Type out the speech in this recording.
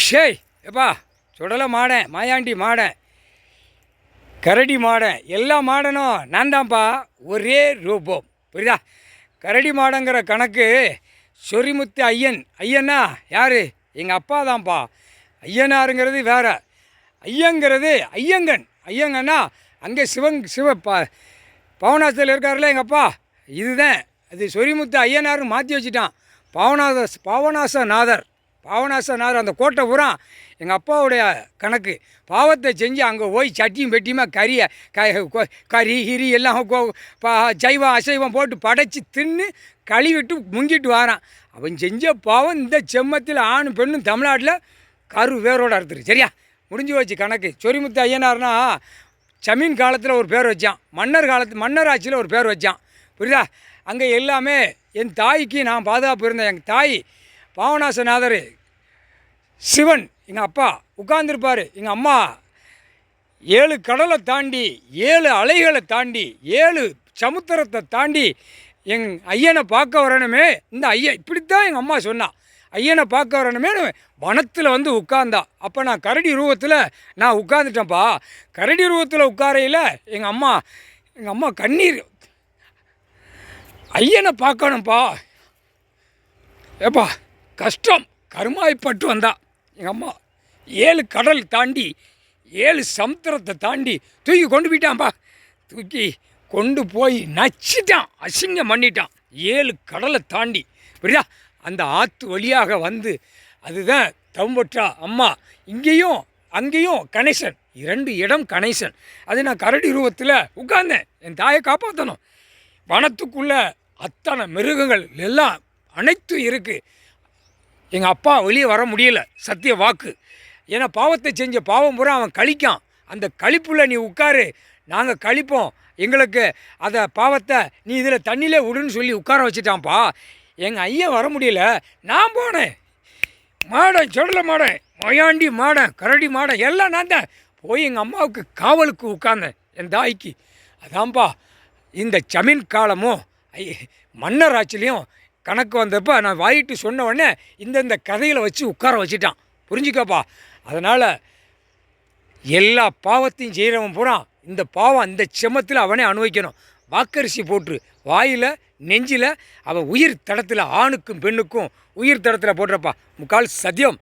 ஷேய் எப்பா சுடலை மாடேன், மாயாண்டி மாடேன், கரடி மாடன், எல்லா மாடனும் நான் தான்ப்பா, ஒரே ரூபம். புரியுதா? கரடி மாடங்கிற கணக்கு சொரிமுத்து ஐயன். ஐயன்னா யார்? எங்கள் அப்பா தான்ப்பா. ஐயனாருங்கிறது வேற, ஐயங்கிறது ஐயங்கன். ஐயங்கன்னா அங்கே சிவ பவனாசத்தில் இருக்கார்ல எங்கள் அப்பா, இதுதான் அது. சொரிமுத்து ஐயனார்னு மாற்றி வச்சுட்டான். பாவநாசநாதர். அந்த கோட்டை பூரா எங்கள் அப்பாவுடைய கணக்கு. பாவத்தை செஞ்சு அங்கே போய் சட்டியும் பெட்டியுமா கறி கிரி எல்லாம் சைவம் அசைவம் போட்டு படைச்சி தின்னு கழுவிட்டு முங்கிட்டு வாரான். அவன் செஞ்ச பாவம் இந்த செம்மத்தில் ஆணும் பெண்ணும் தமிழ்நாட்டில் கரு வேரோடு அறுத்துரு. சரியா? முடிஞ்சு வச்சு கணக்கு. சொரிமுத்து ஐயனார்னா ஜமீன் காலத்தில் ஒரு பேர் வச்சான், மன்னர் ஆட்சியில் ஒரு பேர் வச்சான். புரியுதா? அங்கே எல்லாமே என் தாய்க்கு நான் பாதுகாப்பு இருந்தேன். எங்கள் தாய் பாவநாசநாதர் சிவன் எங்கள் அப்பா உட்கார்ந்துருப்பார். எங்கள் அம்மா 7 கடலை தாண்டி 7 அலைகளை தாண்டி 7 சமுத்திரத்தை தாண்டி எங் ஐயனை பார்க்க வரணுமே. இந்த ஐயன் இப்படித்தான் எங்கள் அம்மா சொன்னான், ஐயனை பார்க்க வரணுமே வனத்தில் வந்து உட்கார்ந்தா. அப்போ நான் கரடி ரூபத்தில் நான் உட்காந்துட்டேன்ப்பா. கரடி ரூபத்தில் உட்காரையில் எங்கள் அம்மா கண்ணீர், ஐயனை பார்க்கணும்ப்பா. ஏப்பா கஷ்டம் கருமாய்ப்பட்டு வந்தா எங்கள் அம்மா. 7 கடல் தாண்டி 7 சமுத்திரத்தை தாண்டி தூக்கி கொண்டு போயிட்டான்ப்பா. தூக்கி கொண்டு போய் நச்சிட்டான், அசிங்கம் பண்ணிட்டான். 7 கடலை தாண்டி. புரியுதா? அந்த ஆற்று வழியாக வந்து, அதுதான் தம்பொற்றா அம்மா. இங்கேயும் அங்கேயும் கணேசன், 2 இடம் கணேசன். அது நான் கரடி ரூபத்தில் உட்கார்ந்தேன். என் தாயை காப்பாற்றணும். வனத்துக்குள்ளே அத்தனை மிருகங்கள் எல்லாம் அனைத்தும் இருக்குது. எங்கள் அப்பா வெளியே வர முடியல, சத்திய வாக்கு. ஏன்னா பாவத்தை செஞ்ச பாவம் பூரா அவன் கழிக்கான். அந்த கழிப்புள்ள நீ உட்காரு, நாங்கள் கழிப்போம், எங்களுக்கு அதை பாவத்தை நீ இதில் தண்ணியிலே விடுன்னு சொல்லி உட்கார வச்சுட்டான்ப்பா. எங்கள் ஐயன் வர முடியல, நான் போனேன். மாடன், சுடலை மாடன், மொயாண்டி மாடன், கரடி மாடன் எல்லாம் நான் தான் போய் எங்கள் அம்மாவுக்கு காவலுக்கு உட்கார்ந்தேன், என் தாய்க்கு. அதான்ப்பா இந்த ஜமீன் காலமும் மன்னர் ஆட்சிலையும் கணக்கு வந்தப்போ நான் வாயிட்டு சொன்ன உடனே இந்த கதையில் வச்சு உட்கார வச்சுட்டான். புரிஞ்சுக்கப்பா. அதனால் எல்லா பாவத்தையும் செய்கிறவன் பூரா இந்த பாவம் அந்த செமத்தில் அவனே அனுபவிக்கணும். வாக்கரிசி போட்டு வாயில் நெஞ்சில் அவன் உயிர் தடத்தில், ஆணுக்கும் பெண்ணுக்கும் உயிர் தடத்தில் போடுறப்பா. முக்கால் சத்தியம்.